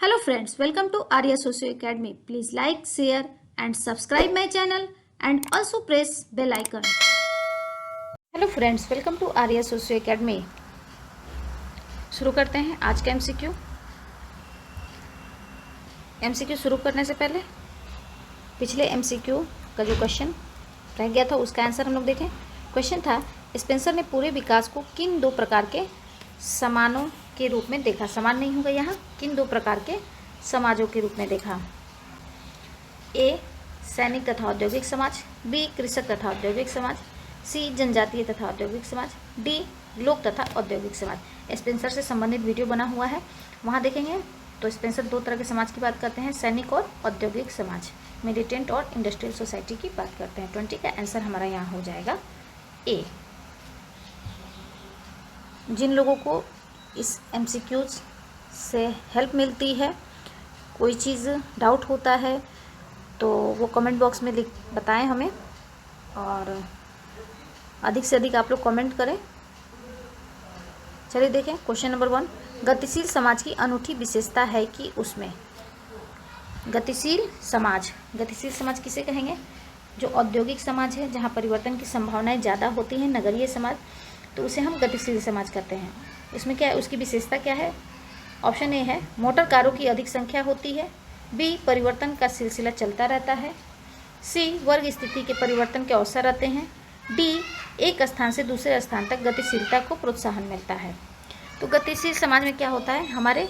Hello friends, welcome to Arya Socio Academy. Please like, share and subscribe my channel and also press bell icon. Hello friends, welcome to Arya Socio Academy. शुरू करते हैं आज का MCQ. MCQ शुरू करने से पहले पिछले एमसीक्यू का जो क्वेश्चन रह गया था उसका आंसर हम लोग देखें। क्वेश्चन था, स्पेंसर ने पूरे विकास को किन दो प्रकार के समानों के रूप में देखा। समान नहीं होगा यहाँ, किन दो प्रकार के समाजों के रूप में देखा। ए सैनिक तथा औद्योगिक समाज, बी कृषक तथा औद्योगिक समाज, सी जनजातीय तथा औद्योगिक समाज, डी लोक तथा औद्योगिक समाज। स्पेंसर से संबंधित वीडियो बना हुआ है, वहाँ देखेंगे। तो स्पेंसर दो तरह के समाज की बात करते हैं, सैनिक और औद्योगिक समाज, मिलिटेंट और इंडस्ट्रियल सोसाइटी की बात करते हैं। 20 का आंसर हमारा यहाँ हो जाएगा ए। जिन लोगों को इस एमसीक्यूज से हेल्प मिलती है, कोई चीज़ डाउट होता है तो वो कमेंट बॉक्स में बताएं हमें, और अधिक से अधिक आप लोग कमेंट करें। चलिए देखें क्वेश्चन नंबर 1। गतिशील समाज की अनूठी विशेषता है कि उसमें। गतिशील समाज किसे कहेंगे? जो औद्योगिक समाज है, जहाँ परिवर्तन की संभावनाएं ज़्यादा होती हैं, नगरीय समाज, तो उसे हम गतिशील समाज कहते हैं। इसमें क्या है, उसकी विशेषता क्या है? ऑप्शन ए है मोटर कारों की अधिक संख्या होती है, बी परिवर्तन का सिलसिला चलता रहता है, सी वर्ग स्थिति के परिवर्तन के अवसर रहते हैं, डी एक स्थान से दूसरे स्थान तक गतिशीलता को प्रोत्साहन मिलता है। तो गतिशील समाज में क्या होता है, हमारे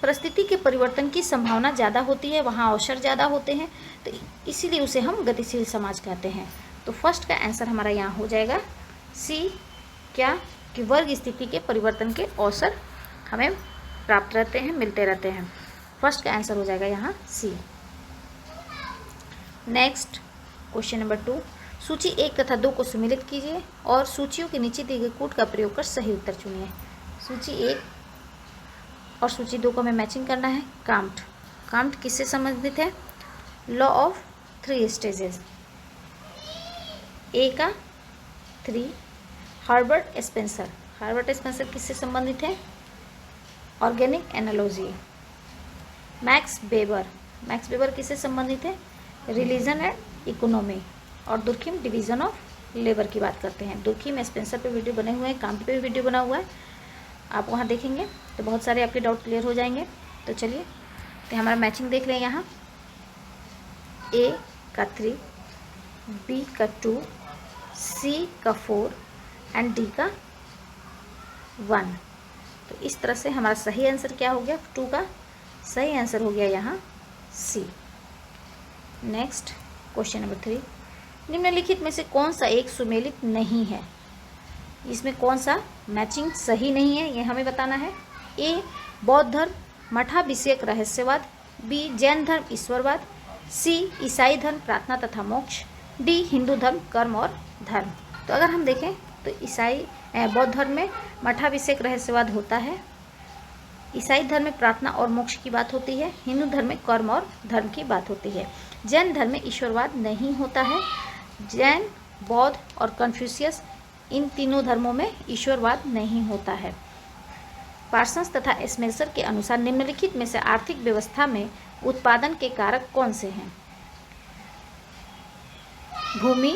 परिस्थिति के परिवर्तन की संभावना ज़्यादा होती है, वहाँ अवसर ज़्यादा होते हैं, तो इसीलिए उसे हम गतिशील समाज कहते हैं। तो फर्स्ट का आंसर हमारा यहाँ हो जाएगा सी। क्या कि वर्ग स्थिति के परिवर्तन के अवसर हमें प्राप्त रहते हैं, मिलते रहते हैं। फर्स्ट का आंसर हो जाएगा यहाँ सी। Next question number 2। सूची 1 तथा 2 को सम्मिलित कीजिए और सूचियों के नीचे दिए गए कूट का प्रयोग कर सही उत्तर चुनिए। सूची 1 और सूची 2 को हमें मैचिंग करना है। काम्ट किससे संबंधित है? Law of 3 stages. ए का 3। हर्बर्ट स्पेंसर किससे संबंधित है? Organic analogy. मैक्स वेबर किससे संबंधित है? Religion and economy. और दुर्खिम डिवीजन ऑफ लेबर की बात करते हैं। दुर्खिम स्पेंसर पे वीडियो बने हुए हैं, काम्ट पे भी वीडियो बना हुआ है, आप वहाँ देखेंगे तो बहुत सारे आपके डाउट क्लियर हो जाएंगे। तो चलिए तो हमारा मैचिंग देख लें यहाँ। ए का 3, बी का 2, सी का 4 एंड डी का 1। तो इस तरह से हमारा सही आंसर क्या हो गया? 2 का सही आंसर हो गया यहाँ सी। Next question number 3। निम्नलिखित में से कौन सा एक सुमेलित नहीं है? इसमें कौन सा मैचिंग सही नहीं है, ये हमें बताना है। ए बौद्ध धर्म मठाभिषेक रहस्यवाद, बी जैन धर्म ईश्वरवाद, सी ईसाई धर्म प्रार्थना तथा मोक्ष, डी हिंदू धर्म कर्म और धर्म। तो अगर हम देखें तो बौद्ध धर्म में मठाभिषेक रहस्यवाद होता है, ईसाई धर्म में प्रार्थना और मोक्ष की बात होती है, हिंदू धर्म में कर्म और धर्म की बात होती है। जैन धर्म में ईश्वरवाद नहीं होता है। जैन, बौद्ध और कन्फ्यूशियस, इन तीनों धर्मों में ईश्वरवाद नहीं होता है। पार्सन्स तथा स्मेल्सर के अनुसार निम्नलिखित में से आर्थिक व्यवस्था में उत्पादन के कारक कौन से हैं? भूमि,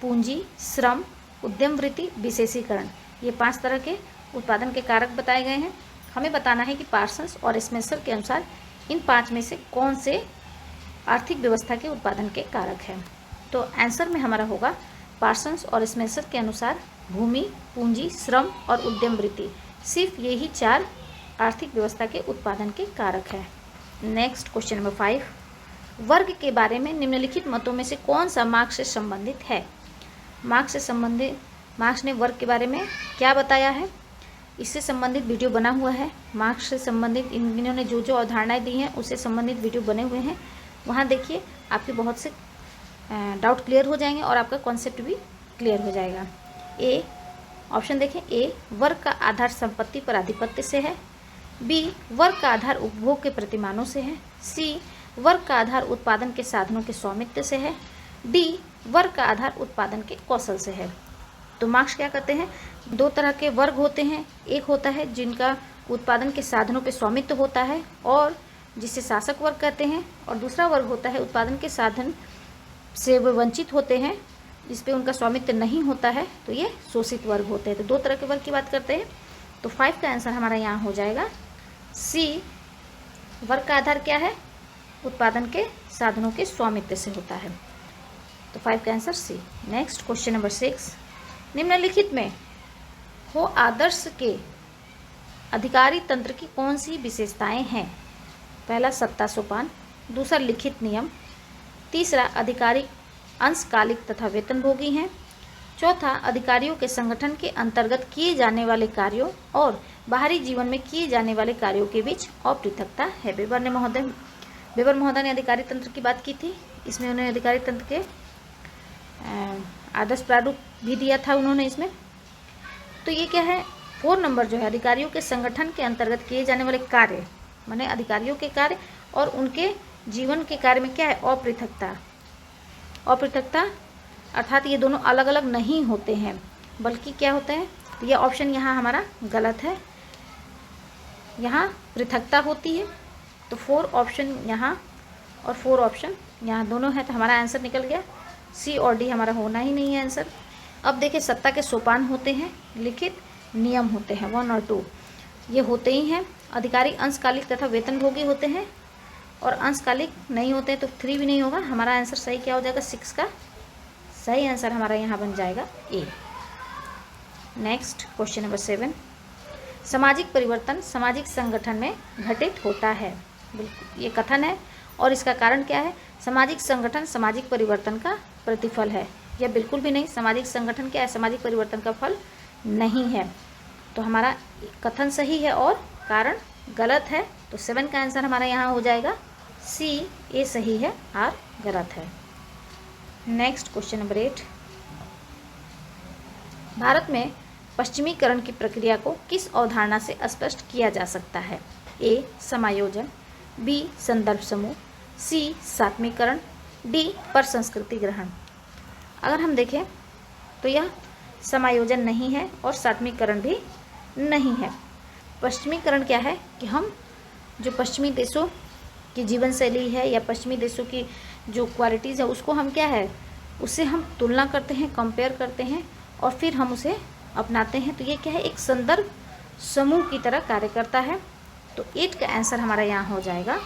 पूंजी, श्रम, उद्यम वृत्ति, विशेषीकरण। ये 5 तरह के उत्पादन के कारक बताए गए हैं। हमें बताना है कि पार्सन्स और स्मेल्सर के अनुसार इन 5 में से कौन से आर्थिक व्यवस्था के उत्पादन के कारक हैं। तो आंसर में हमारा होगा पार्सन्स और स्मेल्सर के अनुसार भूमि, पूंजी, श्रम और उद्यम वृत्ति। सिर्फ यही 4 आर्थिक व्यवस्था के उत्पादन के कारक हैं। Next question number 5। वर्ग के बारे में निम्नलिखित मतों में से कौन सा मार्क्स से संबंधित है? मार्क्स ने वर्ग के बारे में क्या बताया है, इससे संबंधित वीडियो बना हुआ है। मार्क्स से संबंधित इन्होंने जो जो अवधारणाएं दी हैं उससे संबंधित वीडियो बने हुए हैं, वहाँ देखिए, आपके बहुत से डाउट क्लियर हो जाएंगे और आपका कॉन्सेप्ट भी क्लियर हो जाएगा। ए ऑप्शन देखें। ए वर्ग का आधार संपत्ति पर आधिपत्य से है, बी वर्ग का आधार उपभोग के प्रतिमानों से है, सी वर्ग का आधार उत्पादन के साधनों के स्वामित्व से है, डी वर्ग का आधार उत्पादन के कौशल से है। तो मार्क्स क्या कहते हैं? 2 तरह के वर्ग होते हैं। एक होता है जिनका उत्पादन के साधनों पे स्वामित्व होता है और जिसे शासक वर्ग कहते हैं, और दूसरा वर्ग होता है उत्पादन के साधन से वे वंचित होते हैं, जिस पे उनका स्वामित्व नहीं होता है, तो ये शोषित वर्ग होते हैं। तो दो तरह के वर्ग की बात करते हैं। तो 5 का आंसर हमारा यहाँ हो जाएगा सी। वर्ग का आधार क्या है? उत्पादन के साधनों के स्वामित्व से होता है। तो 5 का answer C. Next question number 6, निम्नलिखित में हो आदर्श के अधिकारी तंत्र की कौन सी विशेषताएं हैं? पहला सत्ता सोपान, दूसरा लिखित नियम, तीसरा अधिकारी अंशकालिक तथा वेतनभोगी हैं, चौथा अधिकारियों के संगठन के अंतर्गत किए जाने वाले कार्यों और बाहरी जीवन में किए जाने वाले कार्यों के बीच अपृथकता है। वेबर महोदय ने अधिकारी तंत्र की बात की थी। इसमें उन्होंने अधिकारी तंत्र के आदर्श प्रारूप भी दिया था उन्होंने इसमें। तो ये क्या है? 4 नंबर जो है, अधिकारियों के संगठन के अंतर्गत किए जाने वाले कार्य, माने अधिकारियों के कार्य और उनके जीवन के कार्य में क्या है? अपृथकता अर्थात ये दोनों अलग अलग नहीं होते हैं, बल्कि क्या होते हैं? तो ये ऑप्शन यहाँ हमारा गलत है, यहाँ पृथकता होती है। तो 4 ऑप्शन यहाँ और 4 ऑप्शन यहाँ दोनों है, तो हमारा आंसर निकल गया सी और डी हमारा होना ही नहीं है आंसर। अब देखिए, सत्ता के सोपान होते हैं, लिखित नियम होते हैं 1 और 2, ये होते ही हैं। अधिकारी अंशकालिक तथा वेतनभोगी होते हैं, और अंशकालिक नहीं होते हैं तो 3 भी नहीं होगा। हमारा आंसर सही क्या हो जाएगा? 6 का सही आंसर हमारा यहाँ बन जाएगा ए। नेक्स्ट क्वेश्चन नंबर 7, सामाजिक परिवर्तन सामाजिक संगठन में घटित होता है। बिल्कुल ये कथन है, और इसका कारण क्या है? सामाजिक संगठन सामाजिक परिवर्तन का प्रतिफल है। यह बिल्कुल भी नहीं, सामाजिक संगठन क्या है? सामाजिक परिवर्तन का फल नहीं है। तो हमारा कथन सही है और कारण गलत है। तो 7 का आंसर हमारा यहाँ हो जाएगा सी, ए सही है, आर गलत है। नेक्स्ट क्वेश्चन नंबर 8, भारत में पश्चिमीकरण की प्रक्रिया को किस अवधारणा से स्पष्ट किया जा सकता है? ए समायोजन, बी संदर्भ समूह, सी सात्मीकरण, डी परसंस्कृति ग्रहण। अगर हम देखें तो यह समायोजन नहीं है और सात्मीकरण भी नहीं है। पश्चिमीकरण क्या है कि हम जो पश्चिमी देशों की जीवन शैली है या पश्चिमी देशों की जो क्वालिटीज़ है उसको हम क्या है, उससे हम तुलना करते हैं, कंपेयर करते हैं और फिर हम उसे अपनाते हैं। तो ये क्या है? एक संदर्भ समूह की तरह कार्य करता है। तो 8 का आंसर हमारा यहाँ हो जाएगा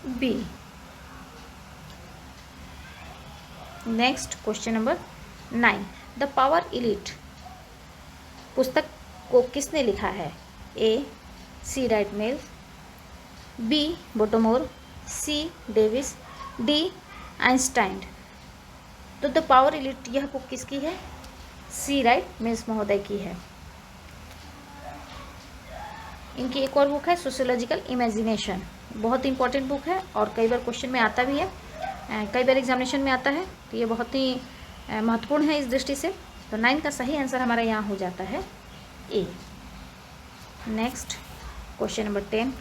B. Next question number 9, the power elite पुस्तक को किसने लिखा है? A C Wright Mills, B Bottomore, C Davis, D Einstein. तो द पावर इलीट यह बुक किसकी है? सी राइट मेल्स महोदय की है। इनकी एक और बुक है सोशियोलॉजिकल इमेजिनेशन, बहुत इंपॉर्टेंट बुक है और कई बार क्वेश्चन में आता भी है, कई बार एग्जामिनेशन में आता है। तो ये बहुत ही महत्वपूर्ण है इस दृष्टि से। तो 9 का सही आंसर हमारा यहाँ हो जाता है ए। नेक्स्ट क्वेश्चन नंबर 10,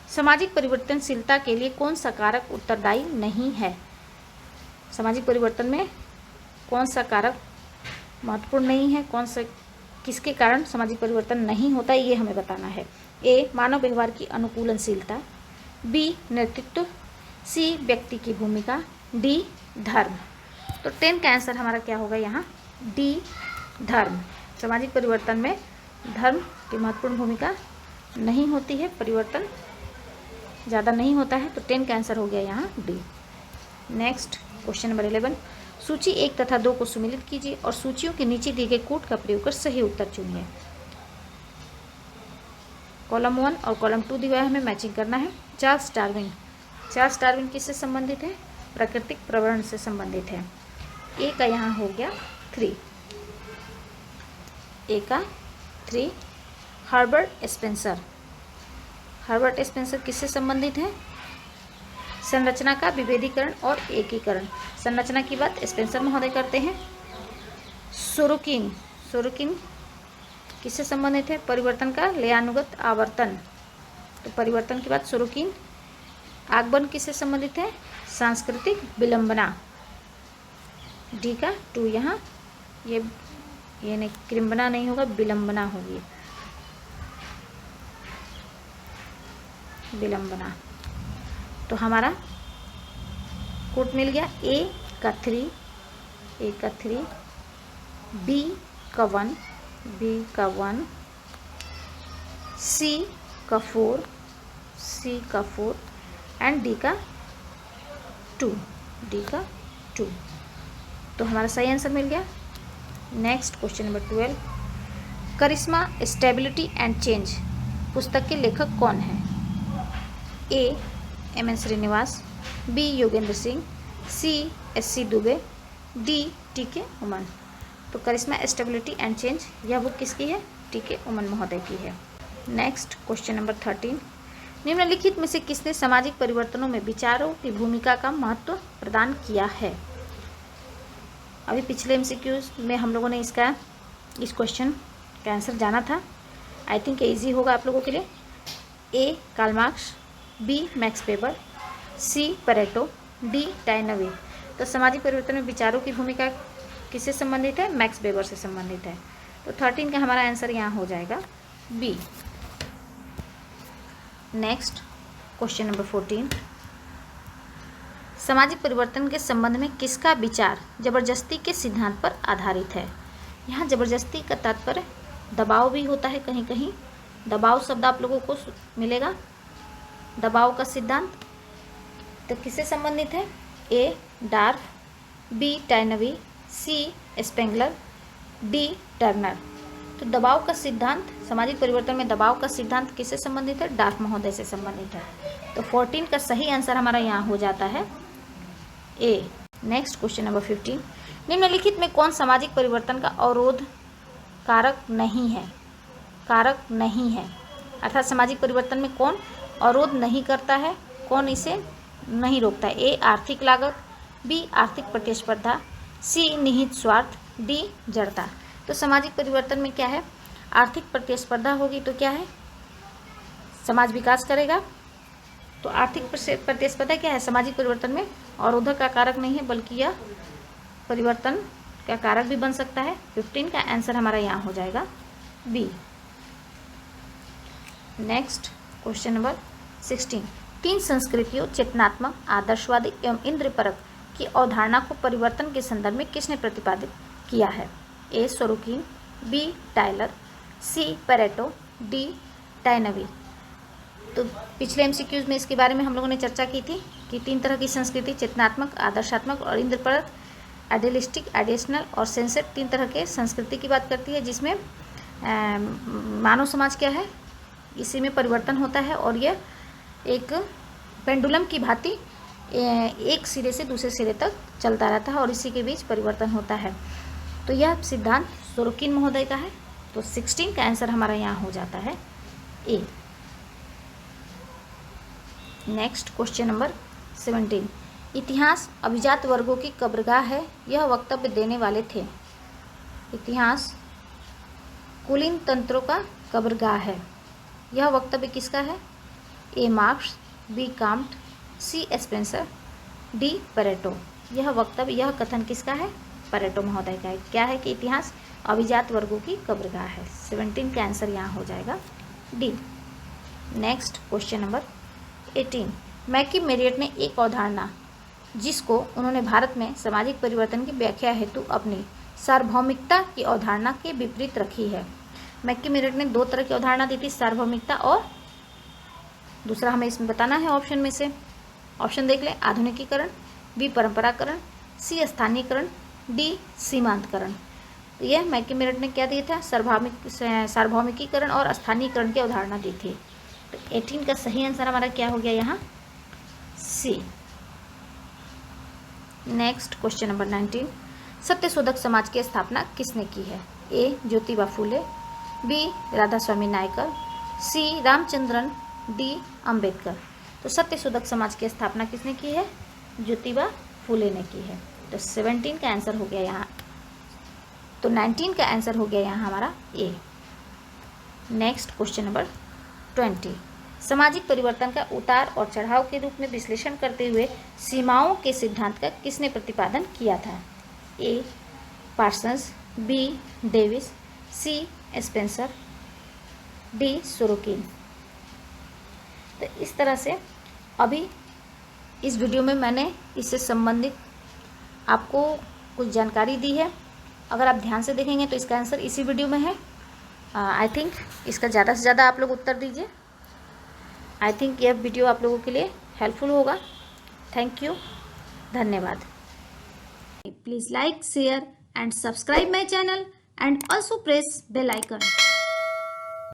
सामाजिक परिवर्तनशीलता के लिए कौन सा कारक उत्तरदायी नहीं है? सामाजिक परिवर्तन में कौन सा कारक महत्वपूर्ण नहीं है, कौन सा किसके कारण सामाजिक परिवर्तन नहीं होता, ये हमें बताना है। ए मानव व्यवहार की अनुकूलनशीलता, बी नेतृत्व, सी व्यक्ति की भूमिका, डी धर्म। तो 10 का आंसर हमारा क्या होगा यहाँ? डी धर्म। सामाजिक परिवर्तन में धर्म की महत्वपूर्ण भूमिका नहीं होती है, परिवर्तन ज़्यादा नहीं होता है। तो 10 का आंसर हो गया यहाँ डी। नेक्स्ट क्वेश्चन नंबर 11, सूची 1 तथा 2 को सुमेलित कीजिए और सूचियों के नीचे दिए गए कोड का प्रयोग कर सही उत्तर चुनिए। कॉलम 1 और कॉलम 2 दिया है, हमें मैचिंग करना है। चार्ल्स डार्विन किससे संबंधित है? प्राकृतिक प्रवरण से संबंधित है। ए का यहाँ हो गया 3, ए का 3। हर्बर्ट स्पेंसर किससे संबंधित है? संरचना का विभेदीकरण और एकीकरण। संरचना की बात स्पेंसर महोदय करते हैं। सोरोकिन किससे संबंधित है? परिवर्तन का लेयानुगत आवर्तन। तो परिवर्तन की बात सोरोकिन। आगमन किससे संबंधित है? सांस्कृतिक विलंबना। डी का 2 यहाँ, ये नहीं, कृम्बना नहीं होगा, विलंबना होगी। विलंबना। तो हमारा कोट मिल गया, ए का 3, बी का 1, सी का 4 एंड डी का 2। तो हमारा सही आंसर मिल गया। Next question number 12, charisma stability and change पुस्तक के लेखक कौन है? A M N Srinivas, B Yogendra Singh, C S C. Dube, D T K. Oommen. तो करिश्मा स्टेबिलिटी एंड चेंज यह बुक किसकी है? टी.के. उमन महोदय की है। नेक्स्ट क्वेश्चन नंबर 13, निम्नलिखित में से किसने सामाजिक परिवर्तनों में विचारों की भूमिका का महत्व प्रदान किया है? अभी पिछले एमसीक्यूज में हम लोगों ने इस क्वेश्चन का आंसर जाना था। आई थिंक ईजी होगा आप लोगों के लिए। A Karl Marx, B Max Weber, C Pareto, D Toynbee. तो सामाजिक परिवर्तन में विचारों की भूमिका किससे संबंधित है? मैक्स वेबर से संबंधित है। तो 13 का हमारा आंसर यहाँ हो जाएगा बी। नेक्स्ट क्वेश्चन नंबर 14, सामाजिक परिवर्तन के संबंध में किसका विचार जबरदस्ती के सिद्धांत पर आधारित है? यहाँ जबरदस्ती का तात्पर्य दबाव भी होता है, कहीं कहीं दबाव शब्द आप लोगों को मिलेगा। दबाव का सिद्धांत तो किससे संबंधित है? ए डार्फ, बी टाइनवी, सी स्पेंगलर, डी टर्नर। तो दबाव का सिद्धांत, सामाजिक परिवर्तन में दबाव का सिद्धांत किससे संबंधित है? डार्फ महोदय से संबंधित है। तो 14 का सही आंसर हमारा यहाँ हो जाता है ए। नेक्स्ट क्वेश्चन नंबर 15, निम्नलिखित में कौन सामाजिक परिवर्तन का अवरोध कारक नहीं है? अर्थात सामाजिक परिवर्तन में कौन अवरोध नहीं करता है, कौन इसे नहीं रोकता है? ए आर्थिक लागत, बी आर्थिक प्रतिस्पर्धा, सी निहित स्वार्थ, डी जड़ता। तो सामाजिक परिवर्तन में क्या है? आर्थिक प्रतिस्पर्धा होगी तो क्या है? समाज विकास करेगा। तो आर्थिक प्रतिस्पर्धा क्या है? सामाजिक परिवर्तन में अवरोधक का कारक नहीं है, बल्कि यह परिवर्तन का कारक भी बन सकता है। 15 का आंसर हमारा यहाँ हो जाएगा बी। नेक्स्ट क्वेश्चन नंबर 16, 3 संस्कृतियों चेतनात्मक, आदर्शवादी एवं इंद्रियपरक की अवधारणा को परिवर्तन के संदर्भ में किसने प्रतिपादित किया है? ए सोरोकिन, बी टाइलर, सी पेरेटो, डी टाइनवी। तो पिछले एमसीक्यूज में इसके बारे में हम लोगों ने चर्चा की थी कि 3 तरह की संस्कृति, चेतनात्मक, आदर्शात्मक और इंद्रियपरक, आइडियलिस्टिक, आइडियशनल और सेंसेट, 3 तरह के संस्कृति की बात करती है, जिसमें मानव समाज क्या है, इसी में परिवर्तन होता है और यह एक पेंडुलम की भांति एक सिरे से दूसरे सिरे तक चलता रहता है और इसी के बीच परिवर्तन होता है। तो यह सिद्धांत सोरोकिन महोदय का है। तो 16 का आंसर हमारा यहाँ हो जाता है ए। नेक्स्ट क्वेश्चन नंबर 17, इतिहास अभिजात वर्गों की कब्रगाह है, यह वक्तव्य देने वाले थे। इतिहास कुलीन तंत्रों का कब्रगाह है, यह वक्तव्य किसका है? ए मार्क्स, बी काम्ट, सी स्पेंसर, डी पेरेटो। यह वक्तव्य, यह कथन किसका है? पेरेटो महोदय का है। क्या है कि इतिहास अभिजात वर्गों की कब्रगाह है। 17 का आंसर यहाँ हो जाएगा D. Next question number 18, मैकी Marriott ने एक अवधारणा जिसको उन्होंने भारत में सामाजिक परिवर्तन की व्याख्या हेतु अपनी सार्वभौमिकता की अवधारणा के विपरीत रखी है। मैकी मेरियट ने 2 तरह की अवधारणा दी थी, सार्वभौमिकता और दूसरा हमें इसमें बताना है ऑप्शन में से। ऑप्शन देख लें, आधुनिकीकरण, बी परंपराकरण, सी स्थानीयकरण, डी सीमांतकरण। तो यह मैकी मेरियट ने क्या दिया था? सार्वभौमिकीकरण और स्थानीयकरण की अवधारणा दी थी। तो 18 का सही आंसर हमारा क्या हो गया यहाँ? सी। Next question number 19, Satyashodhak Samaj की स्थापना किसने की है? ए ज्योतिबा फूले, बी राधास्वामी नायकर, सी रामचंद्रन, डी अंबेडकर। तो सत्यशोधक समाज की स्थापना किसने की है? ज्योतिबा फूले ने की है। तो 17 का आंसर हो गया यहाँ, तो 19 का आंसर हो गया यहाँ हमारा ए। नेक्स्ट क्वेश्चन नंबर 20, सामाजिक परिवर्तन का उतार और चढ़ाव के रूप में विश्लेषण करते हुए सीमाओं के सिद्धांत का किसने प्रतिपादन किया था? ए पार्सन्स, बी डेविस, सी स्पेंसर, डी सोरोकिन। तो इस तरह से अभी इस वीडियो में मैंने इससे संबंधित आपको कुछ जानकारी दी है। अगर आप ध्यान से देखेंगे तो इसका आंसर इसी वीडियो में है। आई थिंक इसका ज़्यादा से ज़्यादा आप लोग उत्तर दीजिए। आई थिंक यह वीडियो आप लोगों के लिए हेल्पफुल होगा। थैंक यू, धन्यवाद। Please like, share and subscribe my channel and also press bell icon.